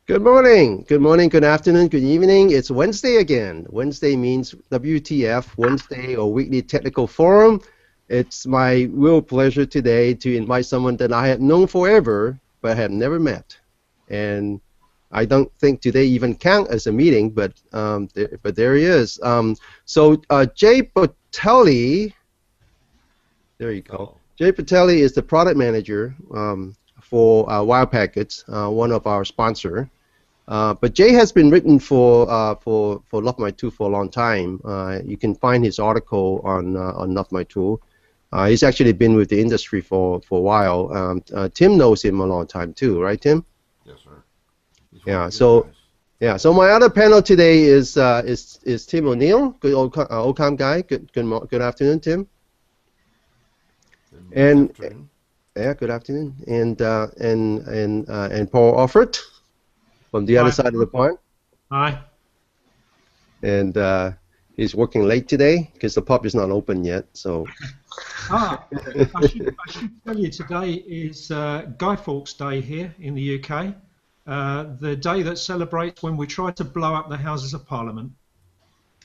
Good morning, good afternoon, good evening. It's Wednesday again. Wednesday means WTF, Wednesday or Weekly Technical Forum. It's my real pleasure today to invite someone that I have known forever, but have never met. And I don't think today even count as a meeting, but there he is. Jay Botelho, there you go. Jay Botelho is the product manager for WildPackets, one of our sponsors. But Jay has been written for Love My Tool for a long time. You can find his article on Love My Tool. He's actually been with the industry for a while. Tim knows him a long time too, right, Tim? Yes, sir. So my other panel today is Tim O'Neill, good old-time guy. Good afternoon, Tim. Good afternoon. Good afternoon. And Paul Offert from the other side of the pond. Hi. And he's working late today because the pub is not open yet. So. I should tell you today is Guy Fawkes Day here in the UK. The day that celebrates when we try to blow up the Houses of Parliament.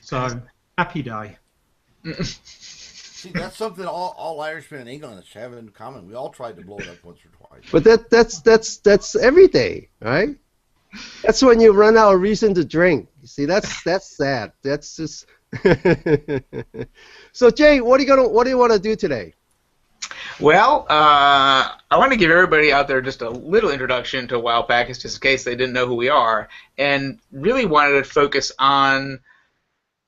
So happy day. See, that's something all Irishmen in England have in common. We all tried to blow it up once or twice. But that's every day, right? That's when you run out of reason to drink. See, that's sad. That's just. So Jay, what do you want to do today? Well, I want to give everybody out there just a little introduction to WildPackets, just in case they didn't know who we are, and really wanted to focus on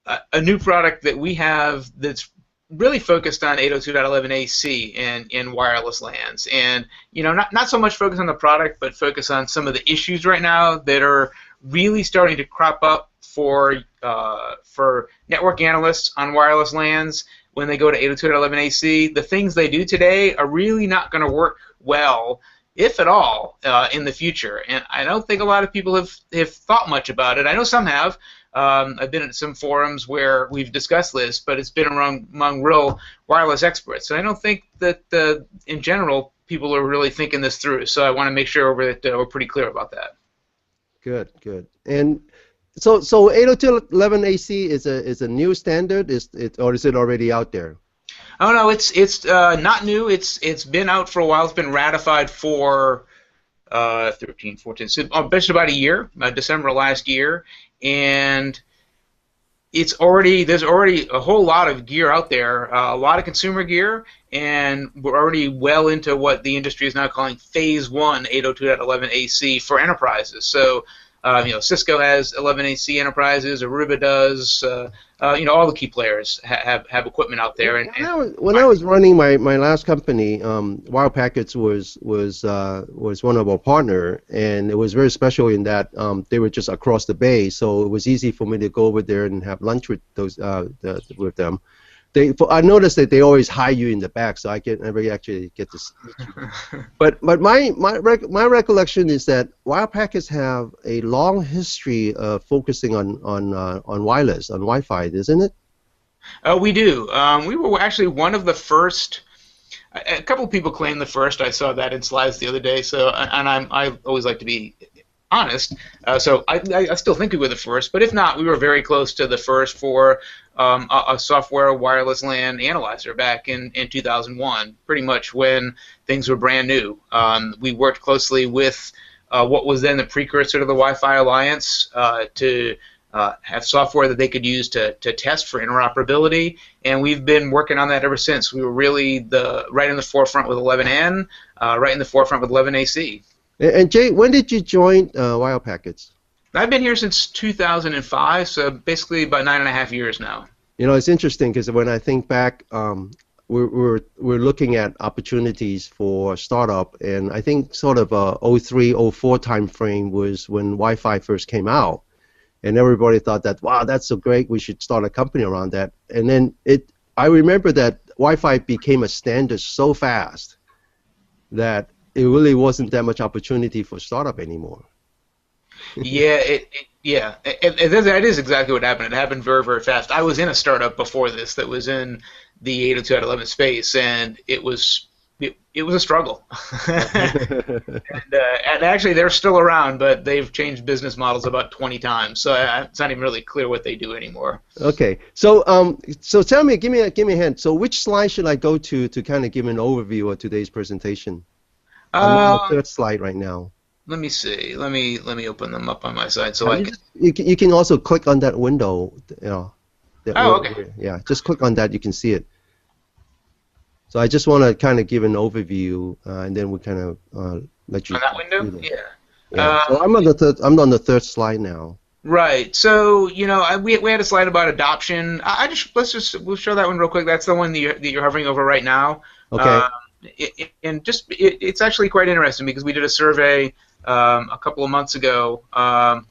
a new product that we have that's really focused on 802.11ac and wireless LANs, and not so much focus on the product, but focus on some of the issues right now that are really starting to crop up for network analysts on wireless LANs when they go to 802.11ac. The things they do today are really not going to work well, if at all, in the future. And I don't think a lot of people have thought much about it. I know some have. I've been at some forums where we've discussed this, but it's been among real wireless experts. And I don't think that, in general, people are really thinking this through. So I want to make sure that we're pretty clear about that. Good. And so 802.11ac is a new standard, or is it already out there? Oh no, it's not new. It's been out for a while. It's been ratified for 13, 14, so just about a year, December last year, and there's already a whole lot of gear out there, a lot of consumer gear, and we're already well into what the industry is now calling Phase 1 802.11ac for enterprises. So Cisco has 11ac enterprises, Aruba does, all the key players have equipment out there. When I was running my last company, WildPackets was one of our partner, and it was very special in that they were just across the bay, so it was easy for me to go over there and have lunch with with them. I noticed that they always hide you in the back, so I never actually get to see you. But my recollection is that WildPackets have a long history of focusing on wireless, on Wi-Fi, isn't it? We do. We were actually one of the first. A couple of people claim the first. I saw that in slides the other day. So, and I always like to be honest. So I still think we were the first, but if not, we were very close to the first for a software wireless LAN analyzer back in 2001, pretty much when things were brand new. We worked closely with what was then the precursor to the Wi-Fi Alliance to have software that they could use to test for interoperability, and we've been working on that ever since. We were really right in the forefront with 11N, right in the forefront with 11AC. And Jay, when did you join WildPackets? I've been here since 2005, so basically about 9.5 years now. It's interesting because when I think back, we're looking at opportunities for startup, and I think sort of a 03, 04 time frame was when Wi-Fi first came out, and everybody thought that, wow, that's so great, we should start a company around that. And then I remember that Wi-Fi became a standard so fast that it really wasn't that much opportunity for startup anymore. Yeah, that is exactly what happened. It happened very, very fast. I was in a startup before this that was in the 802.11 space, and it was it was a struggle. And actually, they're still around, but they've changed business models about 20 times, so it's not even really clear what they do anymore. Okay, so so tell me, give me a hint. So which slide should I go to kind of give an overview of today's presentation? I'm on the third slide right now. Let me see. Let me open them up on my side so I can. You can also click on that window. You know. Okay. Yeah, just click on that. You can see it. So I just want to kind of give an overview, and then we kind of let you. On that window? Yeah. Yeah. So I'm on the third slide now. Right. So we had a slide about adoption. We'll show that one real quick. That's the one that you're hovering over right now. Okay. It's actually quite interesting because we did a survey a couple of months ago.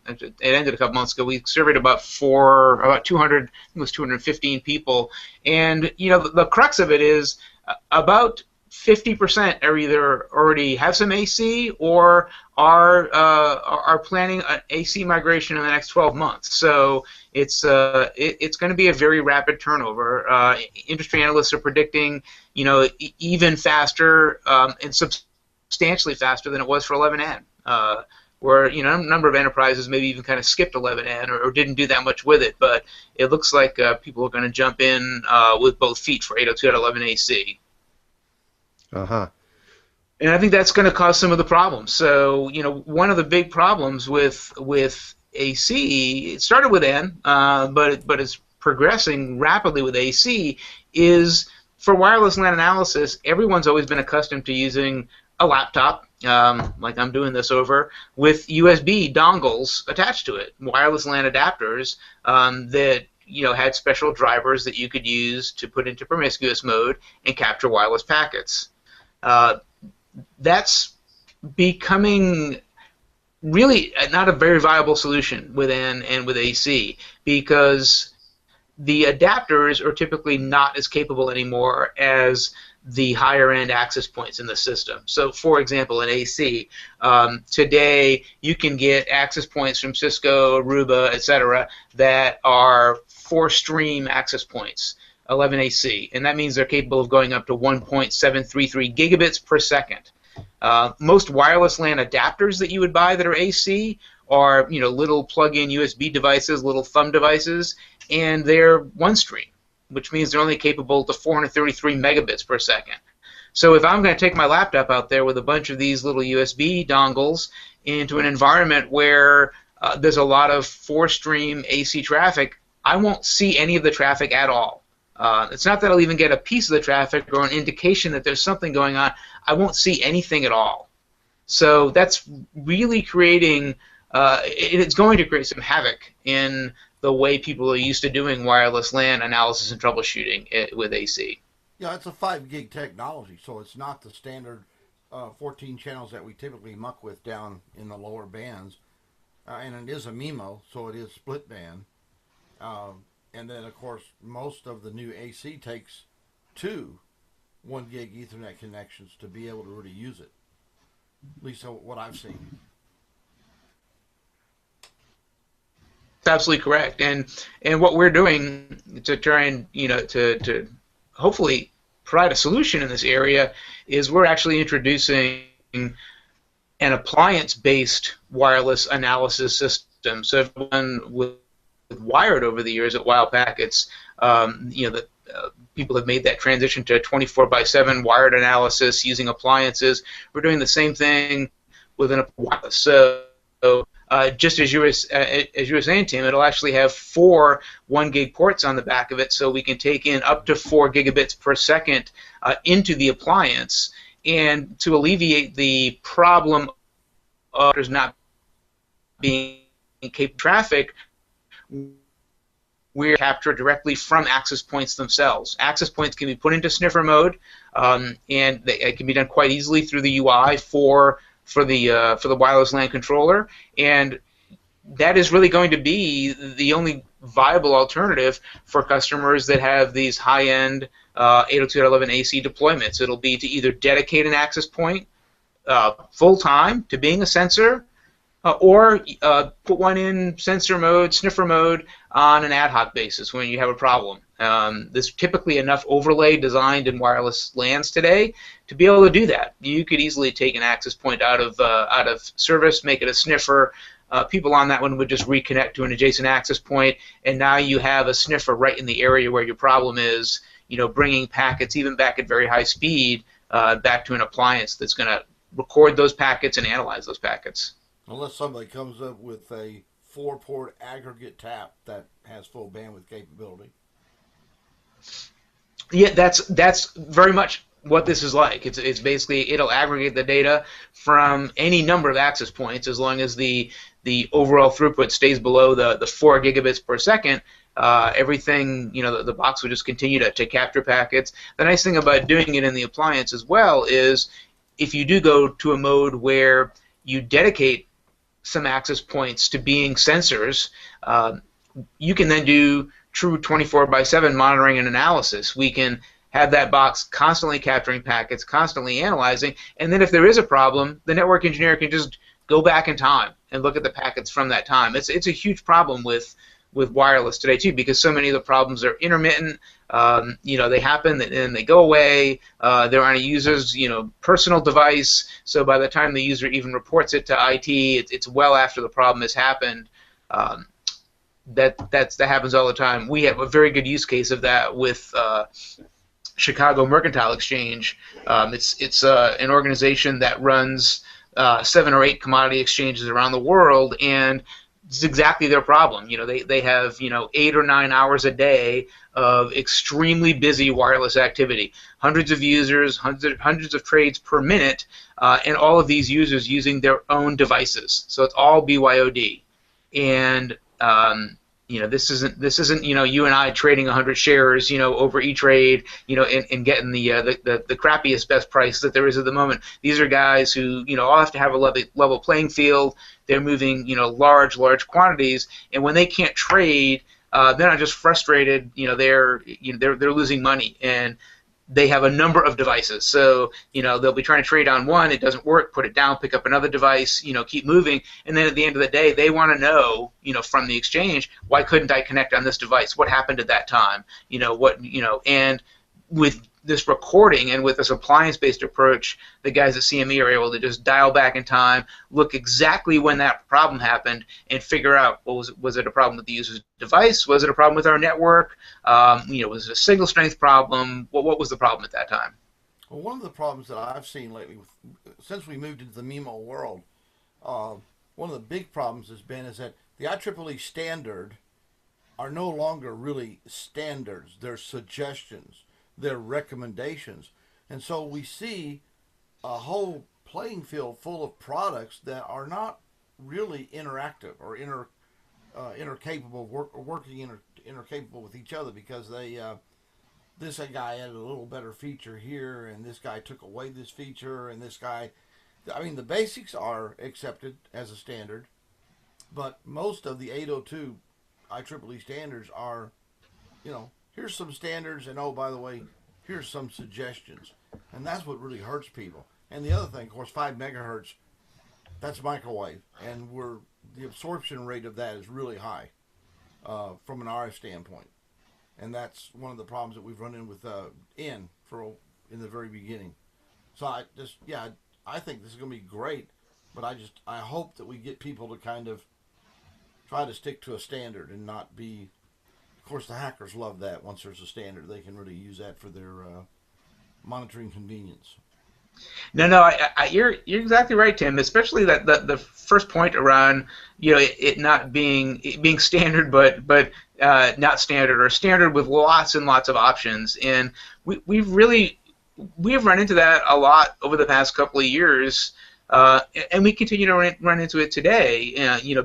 It ended a couple months ago. We surveyed about 200, I think it was 215 people, and the crux of it is about 50% are either already have some AC or are planning an AC migration in the next 12 months. So it's going to be a very rapid turnover. Industry analysts are predicting even faster and substantially faster than it was for 11N. Where a number of enterprises maybe even kind of skipped 11N or didn't do that much with it, but it looks like people are going to jump in with both feet for 802.11ac. Uh-huh. And I think that's going to cause some of the problems. So one of the big problems with AC, it started with N, but it's progressing rapidly with AC, is for wireless LAN analysis, everyone's always been accustomed to using a laptop, like I'm doing this over, with USB dongles attached to it, wireless LAN adapters that had special drivers that you could use to put into promiscuous mode and capture wireless packets. That's becoming really not a very viable solution with N and with AC because the adapters are typically not as capable anymore as the higher end access points in the system. So for example, in AC, today you can get access points from Cisco, Aruba, etc. that are 4-stream access points, 11AC, and that means they're capable of going up to 1.733 gigabits per second. Most wireless LAN adapters that you would buy that are AC are little plug-in USB devices, little thumb devices, and they're 1-stream, which means they're only capable to 433 megabits per second. So if I'm going to take my laptop out there with a bunch of these little USB dongles into an environment where there's a lot of 4-stream AC traffic, I won't see any of the traffic at all. It's not that I'll even get a piece of the traffic or an indication that there's something going on. I won't see anything at all. So that's really creating, it's going to create some havoc in the way people are used to doing wireless LAN analysis and troubleshooting with AC. Yeah, it's a 5 gig technology, so it's not the standard 14 channels that we typically muck with down in the lower bands. And it is a MIMO, so it is split band. And then, of course, most of the new AC takes 2 1 gig Ethernet connections to be able to really use it. At least what I've seen. That's absolutely correct. And what we're doing to try and to hopefully provide a solution in this area is we're actually introducing an appliance-based wireless analysis system. So everyone with wired over the years at WildPackets, people have made that transition to 24/7 wired analysis using appliances. We're doing the same thing with an wireless. So just as you were saying, Tim, it'll actually have 4 1 gig ports on the back of it, so we can take in up to 4 gigabits per second into the appliance, and to alleviate the problem of there's not being capable traffic, we're captured directly from access points themselves. Access points can be put into sniffer mode, and it can be done quite easily through the UI for the wireless LAN controller, and that is really going to be the only viable alternative for customers that have these high-end 802.11ac deployments. It'll be to either dedicate an access point full-time to being a sensor, or put one in sensor mode, sniffer mode, on an ad hoc basis when you have a problem. There's typically enough overlay designed in wireless LANs today to be able to do that. You could easily take an access point out of service, make it a sniffer. People on that one would just reconnect to an adjacent access point, and now you have a sniffer right in the area where your problem is, bringing packets even back at very high speed back to an appliance that's going to record those packets and analyze those packets. Unless somebody comes up with a 4-port aggregate tap that has full bandwidth capability. Yeah, that's very much what this is like. It's basically, it'll aggregate the data from any number of access points as long as the overall throughput stays below the 4 gigabits per second. Everything, the box will just continue to capture packets. The nice thing about doing it in the appliance as well is if you do go to a mode where you dedicate some access points to being sensors, you can then do true 24/7 monitoring and analysis. We can have that box constantly capturing packets, constantly analyzing, and then if there is a problem, the network engineer can just go back in time and look at the packets from that time. It's a huge problem with wireless today too, because so many of the problems are intermittent. They happen and they go away. They're on a user's personal device, so by the time the user even reports it to IT, it's well after the problem has happened. That happens all the time. We have a very good use case of that with Chicago Mercantile Exchange. It's an organization that runs 7 or 8 commodity exchanges around the world, and it's exactly their problem. They have 8 or 9 hours a day of extremely busy wireless activity, hundreds of users, hundreds of trades per minute, and all of these users using their own devices. So it's all BYOD, and this isn't you and I trading 100 shares over E-Trade and getting the crappiest best price that there is at the moment. These are guys who all have to have a level playing field. They're moving large quantities, and when they can't trade, they're not just frustrated. They're losing money, and they have a number of devices. So they'll be trying to trade on one, it doesn't work, put it down, pick up another device, keep moving, and then at the end of the day, they want to know from the exchange, why couldn't I connect on this device? What happened at that time? And with this recording and with this appliance-based approach, the guys at CME are able to just dial back in time, look exactly when that problem happened, and figure out, was it a problem with the user's device? Was it a problem with our network? Was it a signal strength problem? What was the problem at that time? Well, one of the problems that I've seen lately, since we moved into the MIMO world, one of the big problems has been is that the IEEE standard are no longer really standards. They're suggestions. They're recommendations. And so we see a whole playing field full of products that are not really interactive or intercapable, working intercapable with each other, because they this guy added a little better feature here, and this guy took away this feature, and this guy, the basics are accepted as a standard, but most of the 802 IEEE standards are, here's some standards, and oh, by the way, here's some suggestions. And that's what really hurts people. And the other thing, of course, 5 megahertz, that's microwave, and the absorption rate of that is really high from an RF standpoint. And that's one of the problems that we've run in with in the very beginning. So I think this is going to be great, but I hope that we get people to kind of try to stick to a standard and not be. Of course, the hackers love that. Once there's a standard, they can really use that for their monitoring convenience. No, you're exactly right, Tim. Especially that the first point around it not being standard, but not standard, or standard with lots and lots of options. And we've run into that a lot over the past couple of years. And we continue to run into it today.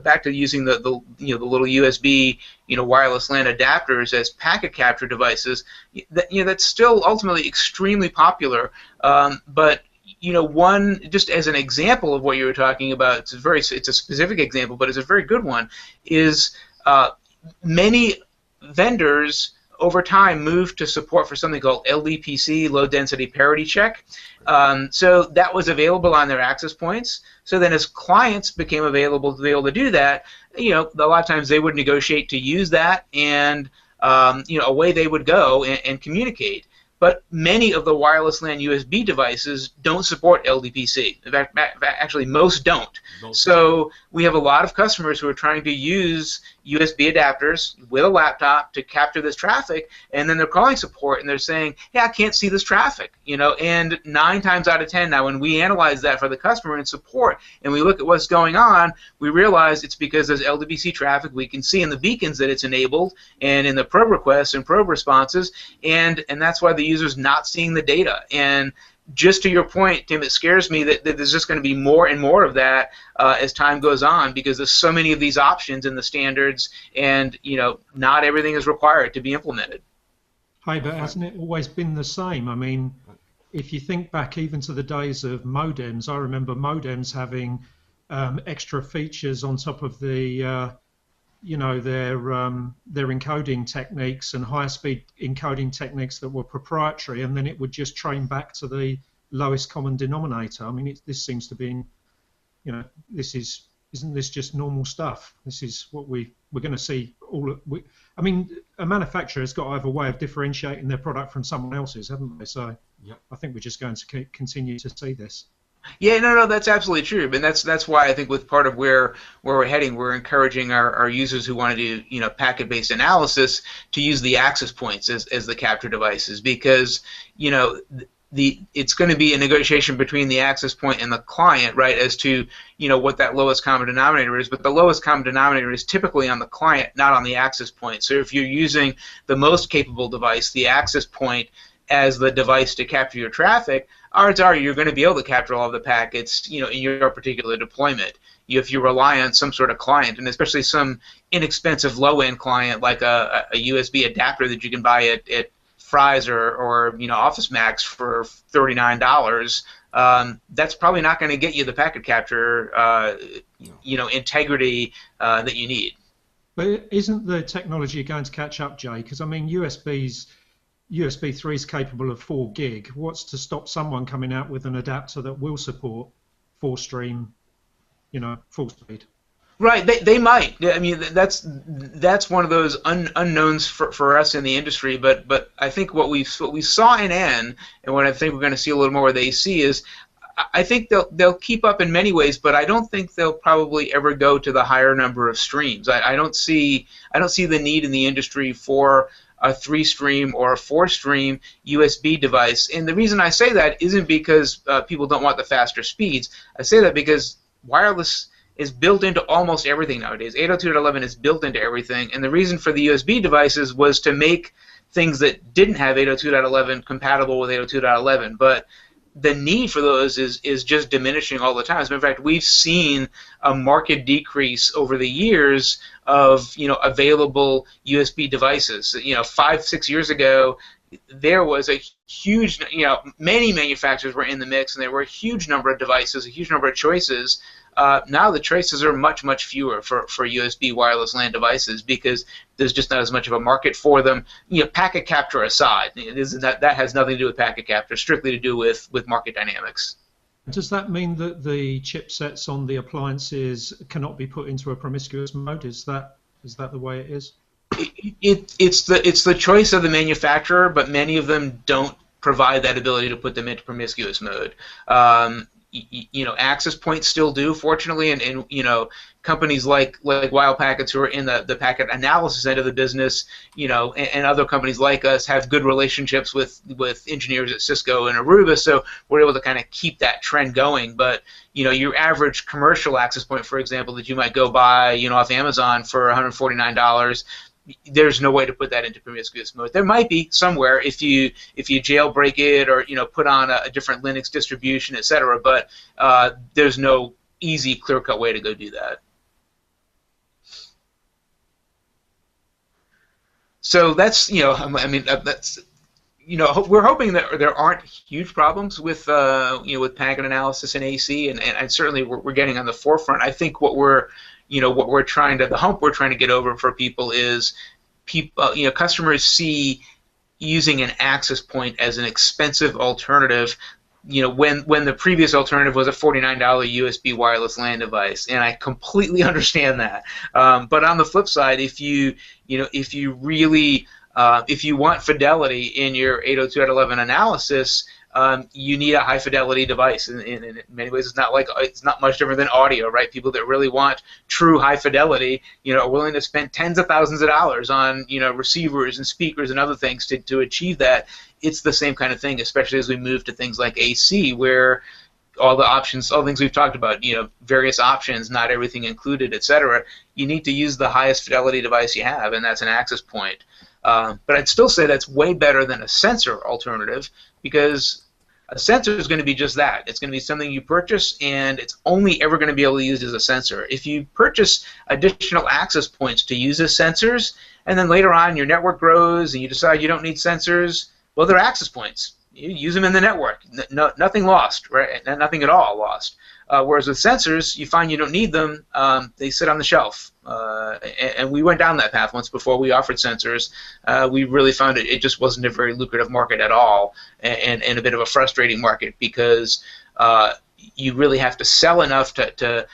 Back to using the little USB wireless LAN adapters as packet capture devices. That's still ultimately extremely popular. But one, just as an example of what you were talking about, it's a specific example, but it's a very good one. Is many vendors over time moved to support for something called LDPC, low density parity check. So that was available on their access points. So then as clients became available to be able to do that, a lot of times they would negotiate to use that, and away they would go and communicate. But many of the wireless LAN USB devices don't support LDPC. In fact, actually, most don't. So we have a lot of customers who are trying to use USB adapters with a laptop to capture this traffic, and then they're calling support and they're saying, "Hey, I can't see this traffic." And 9 times out of 10 now, when we analyze that for the customer in support and we look at what's going on, we realize it's because there's LDPC traffic. We can see in the beacons that it's enabled and in the probe requests and probe responses, and that's why the user's not seeing the data. And just to your point, Tim, it scares me that there's just going to be more and more of that as time goes on, because there's so many of these options in the standards, and not everything is required to be implemented. Hey, but hasn't it always been the same? I mean, if you think back even to the days of modems, I remember modems having extra features on top of the their encoding techniques and higher speed encoding techniques that were proprietary, and then it would just train back to the lowest common denominator. I mean, this seems to be, isn't this just normal stuff? This is what we're going to see. I mean, a manufacturer has got to have a way of differentiating their product from someone else's, haven't they? So yep. I think we're just going to continue to see this. Yeah, no, that's absolutely true, and that's why I think with part of where we're heading, we're encouraging our users who want to do packet-based analysis to use the access points as the capture devices, because it's going to be a negotiation between the access point and the client, right, as to what that lowest common denominator is. But the lowest common denominator is typically on the client, not on the access point. So if you're using the most capable device, the access point, as the device to capture your traffic, odds are you're going to be able to capture all of the packets, in your particular deployment. If you rely on some sort of client, and especially some inexpensive low-end client like a USB adapter that you can buy at Fry's or Office Max for $39, that's probably not going to get you the packet capture, integrity that you need. But isn't the technology going to catch up, Jay? Because I mean, USB 3 is capable of 4 gig. What's to stop someone coming out with an adapter that will support 4-stream, full speed? Right, they might. I mean, that's one of those unknowns for us in the industry. But I think what we saw in N, and what I think we're going to see a little more with AC is, I think they'll keep up in many ways, but I don't think they'll probably ever go to the higher number of streams. I don't see the need in the industry for a 3-stream or a 4-stream USB device. And the reason I say that isn't because people don't want the faster speeds. I say that because wireless is built into almost everything nowadays. 802.11 is built into everything, and the reason for the USB devices was to make things that didn't have 802.11 compatible with 802.11. But the need for those is just diminishing all the time. As a matter of fact, we've seen a marked decrease over the years of available USB devices. 5-6 years ago, there was a huge, many manufacturers were in the mix, and there were a huge number of devices, a huge number of choices. Now the choices are much, much fewer for USB wireless LAN devices, because there's just not as much of a market for them. Packet capture aside, that has nothing to do with packet capture, strictly to do with market dynamics. Does that mean that the chipsets on the appliances cannot be put into a promiscuous mode? Is that the way it is? It's the choice of the manufacturer, but many of them don't provide that ability to put them into promiscuous mode. Access points still do, fortunately, and companies like WildPackets, who are in the packet analysis end of the business, and other companies like us have good relationships with engineers at Cisco and Aruba, so we're able to kind of keep that trend going. But your average commercial access point, for example, that you might go buy off Amazon for $149, there's no way to put that into promiscuous mode. There might be somewhere if you jailbreak it or put on a different Linux distribution, etc. But there's no easy, clear-cut way to go do that. So that's that's we're hoping that there aren't huge problems with with packet analysis and AC, and certainly we're getting on the forefront. I think what we're the hump we're trying to get over for people is customers see using an access point as an expensive alternative when the previous alternative was a $49 USB wireless LAN device, and I completely understand that. But on the flip side, if you really if you want fidelity in your 802.11 analysis, you need a high fidelity device. And in many ways, it's not much different than audio, right? People that really want true high fidelity, are willing to spend tens of thousands of dollars on receivers and speakers and other things to achieve that. It's the same kind of thing, especially as we move to things like AC, where all the options, all the things we've talked about, various options, not everything included, etc. You need to use the highest fidelity device you have, and that's an access point. But I'd still say that's way better than a sensor alternative, because a sensor is going to be just that. It's going to be something you purchase, and it's only ever going to be able to use as a sensor. If you purchase additional access points to use as sensors, and then later on your network grows and you decide you don't need sensors, well, they're access points. You use them in the network. Nothing lost, right? Nothing at all lost. Whereas with sensors, you find you don't need them. They sit on the shelf. And we went down that path once before we offered sensors. We really found it just wasn't a very lucrative market at all, and a bit of a frustrating market, because you really have to sell enough to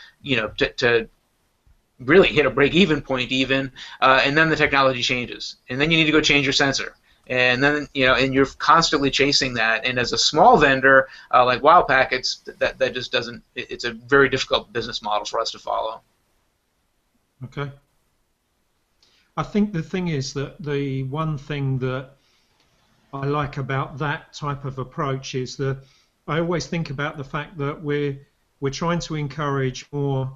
really hit a break-even point even, and then the technology changes. And then you need to go change your sensor. And then and you're constantly chasing that. And as a small vendor like WildPackets, that just doesn't. It's a very difficult business model for us to follow. Okay. I think the thing is that the one thing that I like about that type of approach is that I always think about the fact that we're trying to encourage more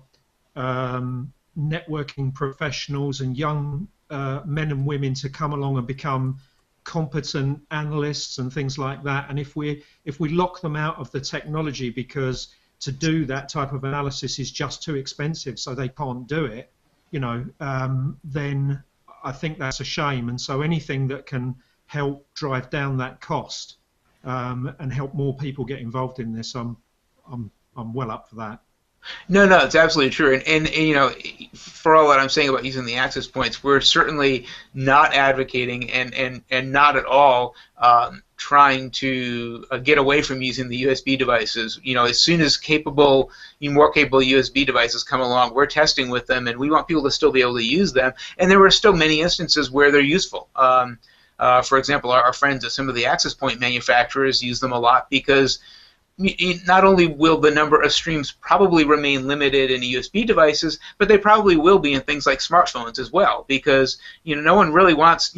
networking professionals and young men and women to come along and become competent analysts and things like that. And if we lock them out of the technology because to do that type of analysis is just too expensive, so they can't do it, then I think that's a shame. And so anything that can help drive down that cost and help more people get involved in this, I'm well up for that. No, it's absolutely true. And for all that I'm saying about using the access points, we're certainly not advocating and not at all trying to get away from using the USB devices. As soon as more capable USB devices come along, we're testing with them, and we want people to still be able to use them. And there are still many instances where they're useful. For example, our friends at some of the access point manufacturers use them a lot, because not only will the number of streams probably remain limited in USB devices, but they probably will be in things like smartphones as well, because no one really wants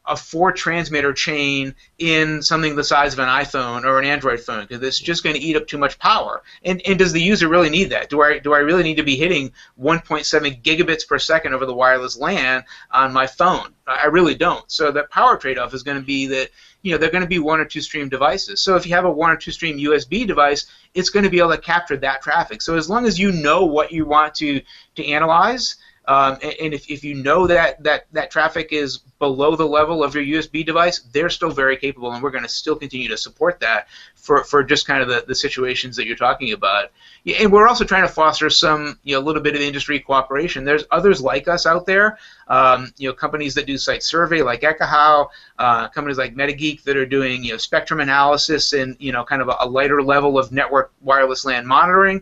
a 4-transmitter chain in something the size of an iPhone or an Android phone, because it's just going to eat up too much power. And does the user really need that? Do I really need to be hitting 1.7 gigabits per second over the wireless LAN on my phone? I really don't. So the power trade-off is going to be that they're going to be 1 or 2 stream devices. So if you have a 1 or 2 stream USB device, it's going to be able to capture that traffic. So as long as you know what you want to analyze, and if you know that traffic is below the level of your USB device, they're still very capable, and we're going to still continue to support that for just kind of the situations that you're talking about. And we're also trying to foster some a little bit of industry cooperation. There's others like us out there, companies that do site survey like Ekahau, companies like MetaGeek that are doing spectrum analysis and kind of a lighter level of network wireless LAN monitoring.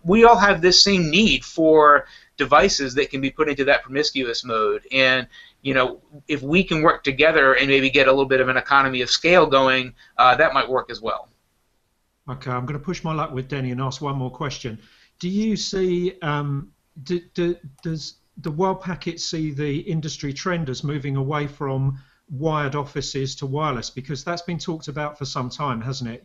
We all have this same need for devices that can be put into that promiscuous mode, and if we can work together and maybe get a little bit of an economy of scale going, that might work as well. Okay, I'm going to push my luck with Denny and ask one more question. Do you see, does the WildPackets see the industry trend as moving away from wired offices to wireless? Because that's been talked about for some time, hasn't it?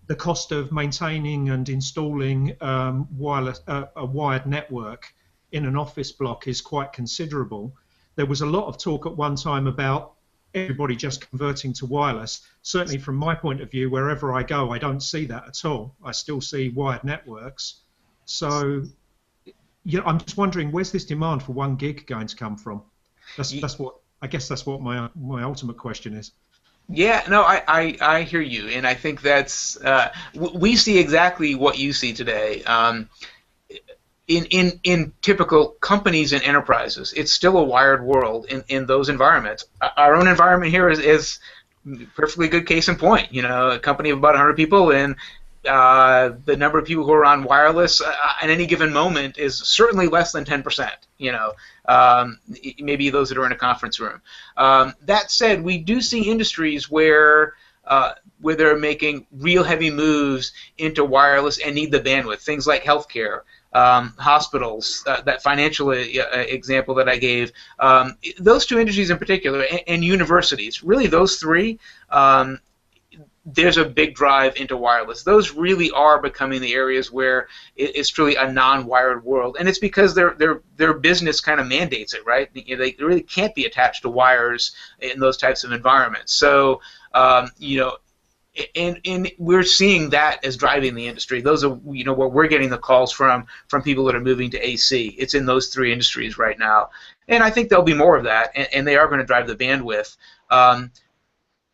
The cost of maintaining and installing a wired network in an office block is quite considerable. There was a lot of talk at one time about everybody just converting to wireless. Certainly from my point of view, wherever I go, I don't see that at all. I still see wired networks. So I'm just wondering, where's this demand for 1 gig going to come from? That's what my ultimate question is. Yeah, no, I hear you, and I think that's we see exactly what you see today. In typical companies and enterprises, it's still a wired world in those environments. Our own environment here is perfectly good case in point. You know, a company of about 100 people, and the number of people who are on wireless at any given moment is certainly less than 10%. You know, maybe those that are in a conference room. That said, we do see industries where they're making real heavy moves into wireless and need the bandwidth. Things like healthcare, hospitals, that financial example that I gave. Those two industries in particular, and universities. Really, those three. There's a big drive into wireless. Those really are becoming the areas where it's truly a non-wired world, and it's because their business kind of mandates it, right? You know, they really can't be attached to wires in those types of environments. So, you know, and we're seeing that as driving the industry. Those are, you know, where we're getting the calls from people that are moving to AC. It's in those three industries right now, and I think there'll be more of that, and they are going to drive the bandwidth.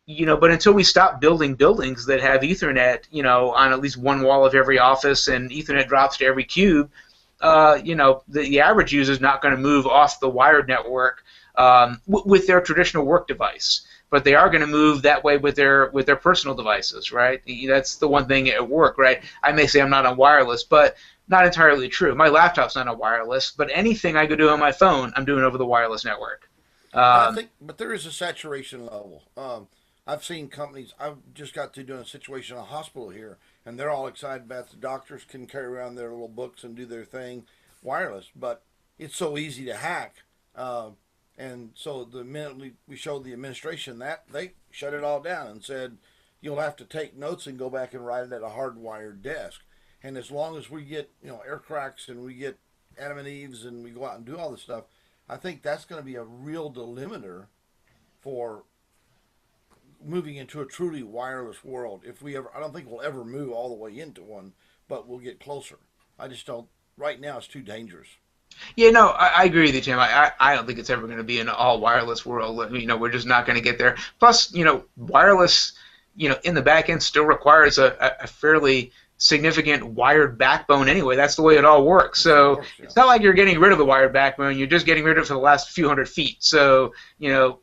You know, but until we stop building buildings that have Ethernet, you know, on at least one wall of every office, and Ethernet drops to every cube, you know, the average user is not going to move off the wired network with their traditional work device. But they are going to move that way with their personal devices, right? That's the one thing at work, right? I may say I'm not on wireless, but not entirely true. My laptop's not on wireless, but anything I could do on my phone, I'm doing over the wireless network. I think, but there is a saturation level. I've seen companies. I've just got to doing a situation in a hospital here, and they're all excited about the doctors can carry around their little books and do their thing wireless, but it's so easy to hack. And so the minute we showed the administration that, they shut it all down and said, you'll have to take notes and go back and write it at a hardwired desk. And as long as we get, you know, air cracks and we get Adam and Eves and we go out and do all this stuff, I think that's going to be a real delimiter for moving into a truly wireless world. If we ever, I don't think we'll ever move all the way into one, but we'll get closer. I just don't. Right now, it's too dangerous. Yeah, no, I agree with you, Tim. I don't think it's ever going to be an all wireless world. You know, we're just not going to get there. Plus, you know, wireless, you know, in the back end still requires a fairly significant wired backbone anyway. That's the way it all works. So Course, yeah. it's not like you're getting rid of the wired backbone. You're just getting rid of it for the last few hundred feet. So, you know,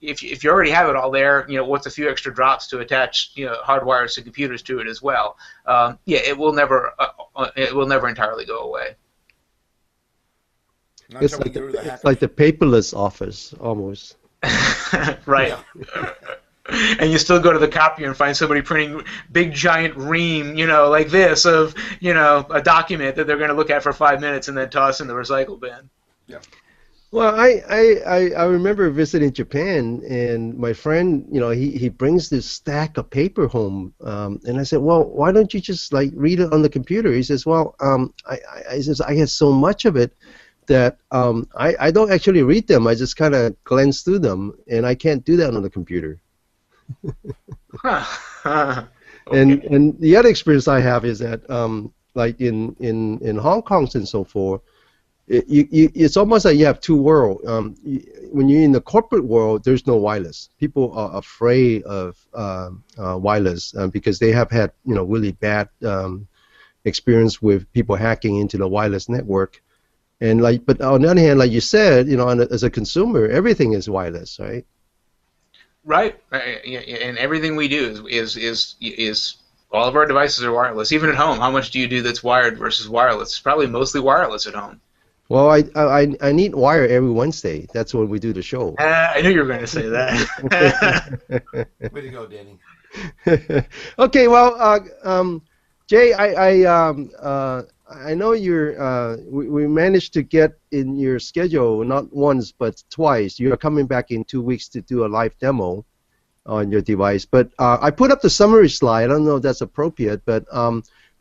if you already have it all there, you know, what's a few extra drops to attach, you know, hardwires to computers to it as well? Yeah, it will never entirely go away. It's like the paperless office almost. Right. And you still go to the copier and find somebody printing big giant ream, you know, like this of, you know, a document that they're going to look at for 5 minutes and then toss in the recycle bin. Yeah. Well, I remember visiting Japan, and my friend, you know, he brings this stack of paper home, and I said, well, why don't you just like read it on the computer? He says, well, I says I have so much of it that I don't actually read them. I just kind of glance through them, and I can't do that on the computer. Okay. And the other experience I have is that like in Hong Kong and so forth, it's almost like you have two worlds. When you're in the corporate world, there's no wireless. People are afraid of wireless because they have had, you know, really bad experience with people hacking into the wireless network. And like, but on the other hand, like you said, you know, as a consumer, everything is wireless, right? Right. And everything we do is all of our devices are wireless. Even at home, how much do you do that's wired versus wireless? It's probably mostly wireless at home. Well, I need wire every Wednesday. That's when we do the show. I knew you were going to say that. Way to go, Danny. Okay, well, Jay, I know you're. We managed to get in your schedule not once but twice. You are coming back in 2 weeks to do a live demo on your device. But I put up the summary slide. I don't know if that's appropriate, but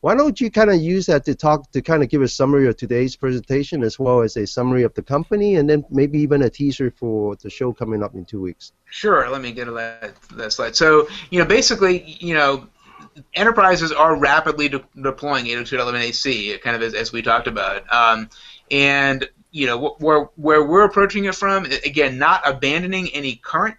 why don't you kind of use that to kind of give a summary of today's presentation as well as a summary of the company, and then maybe even a teaser for the show coming up in 2 weeks. Sure. Let me get to that slide. So, you know, basically, you know, enterprises are rapidly deploying 802.11ac, kind of as we talked about, and you know where we're approaching it from. Again, not abandoning any current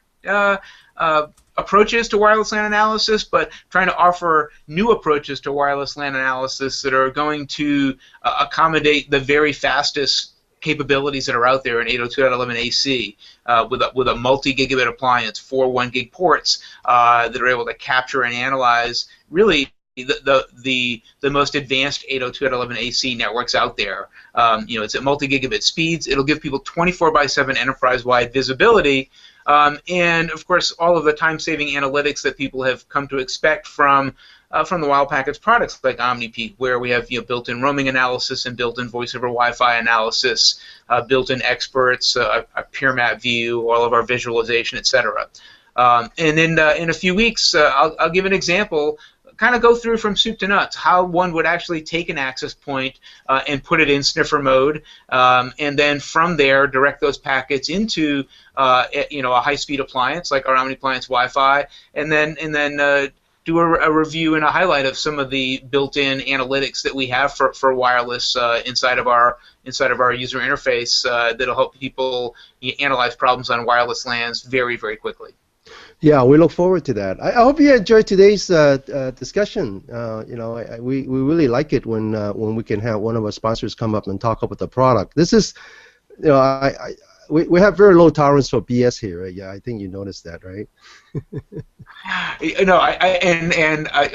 approaches to wireless LAN analysis, but trying to offer new approaches to wireless LAN analysis that are going to accommodate the very fastest capabilities that are out there in 802.11ac with a multi-gigabit appliance, 4 1-gig ports that are able to capture and analyze really the most advanced 802.11ac networks out there. It's at multi-gigabit speeds. It'll give people 24/7 enterprise-wide visibility, and of course all of the time-saving analytics that people have come to expect from the WildPackets products like OmniPeak, where we have built-in roaming analysis and built-in voice-over Wi-Fi analysis, built-in experts, a peer map view, all of our visualization, etc. And then in a few weeks, I'll give an example, kind of go through from soup to nuts how one would actually take an access point and put it in sniffer mode, and then from there direct those packets into a high-speed appliance like our OmniPliance Wi-Fi, and then do a review and a highlight of some of the built-in analytics that we have for wireless inside of our user interface that'll help people analyze problems on wireless LANs very, very quickly. Yeah, we look forward to that. I hope you enjoyed today's discussion. We really like it when we can have one of our sponsors come up and talk about the product. This is, we have very low tolerance for BS here. Right? Yeah, I think you noticed that, right?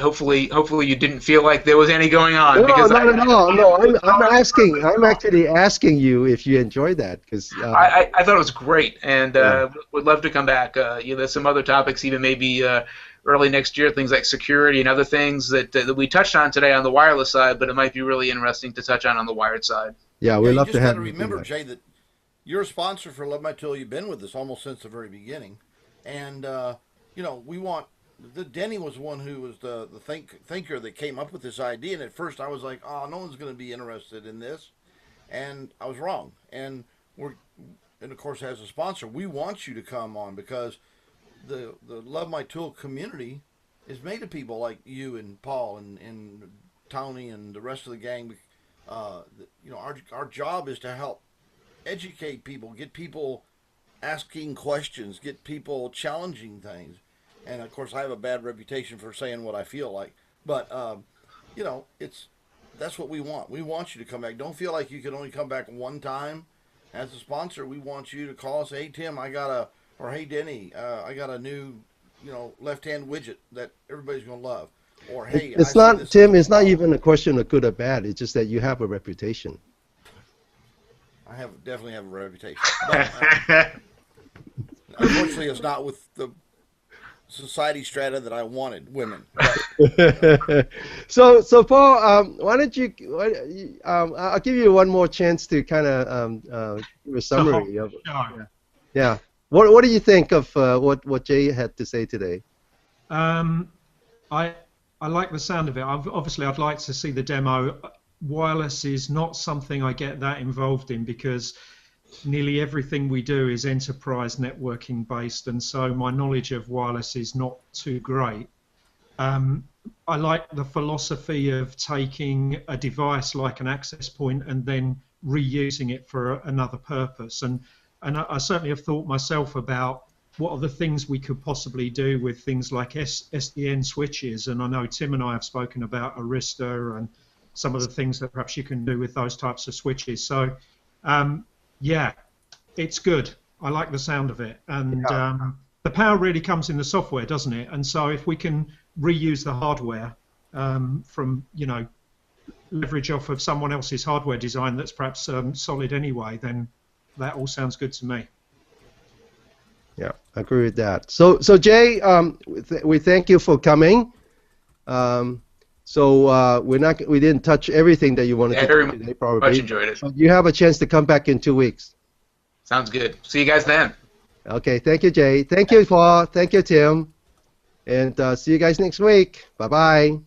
Hopefully you didn't feel like there was any going on. No, because not at all. No, I'm actually asking you if you enjoyed that, because I thought it was great, and would love to come back. There's some other topics, even maybe early next year, things like security and other things that we touched on today on the wireless side, but it might be really interesting to touch on the wired side. Yeah, we'd love to have you. Remember, Jay, that you're a sponsor for Love My Tool. You've been with us almost since the very beginning, and we want. Denny was one who was the thinker that came up with this idea, and at first I was like, oh, no one's going to be interested in this, and I was wrong. And of course, as a sponsor, we want you to come on, because the Love My Tool community is made of people like you and Paul and Tony and the rest of the gang. Our job is to help educate people, get people asking questions, get people challenging things. And of course, I have a bad reputation for saying what I feel like, but that's what we want. We want you to come back. Don't feel like you can only come back one time. As a sponsor, we want you to call us. Hey Tim, or hey Denny, I got a new, left-hand widget that everybody's gonna love. Or hey, it's not Tim. It's not even a question of good or bad. It's just that you have a reputation. I definitely have a reputation. But, unfortunately, it's not with the society strata that I wanted, women. But, so Paul, why don't you? I'll give you one more chance to kind of give a summary of. Yeah. What do you think of what Jay had to say today? I like the sound of it. Obviously, I'd like to see the demo. Wireless is not something I get that involved in, because nearly everything we do is enterprise networking based, and so my knowledge of wireless is not too great. I like the philosophy of taking a device like an access point and then reusing it for another purpose, and I certainly have thought myself about what are the things we could possibly do with things like SDN switches, and I know Tim and I have spoken about Arista and some of the things that perhaps you can do with those types of switches. So yeah, it's good. I like the sound of it, and the power really comes in the software, doesn't it? And so if we can reuse the hardware from leverage off of someone else's hardware design that's perhaps solid anyway, then that all sounds good to me. Yeah, I agree with that. So Jay, we thank you for coming. We didn't touch everything that you wanted to do today, probably. Much enjoyed it. But you have a chance to come back in 2 weeks. Sounds good. See you guys then. Okay, thank you, Jay. Thank you, Paul. Thank you, Tim. And see you guys next week. Bye-bye.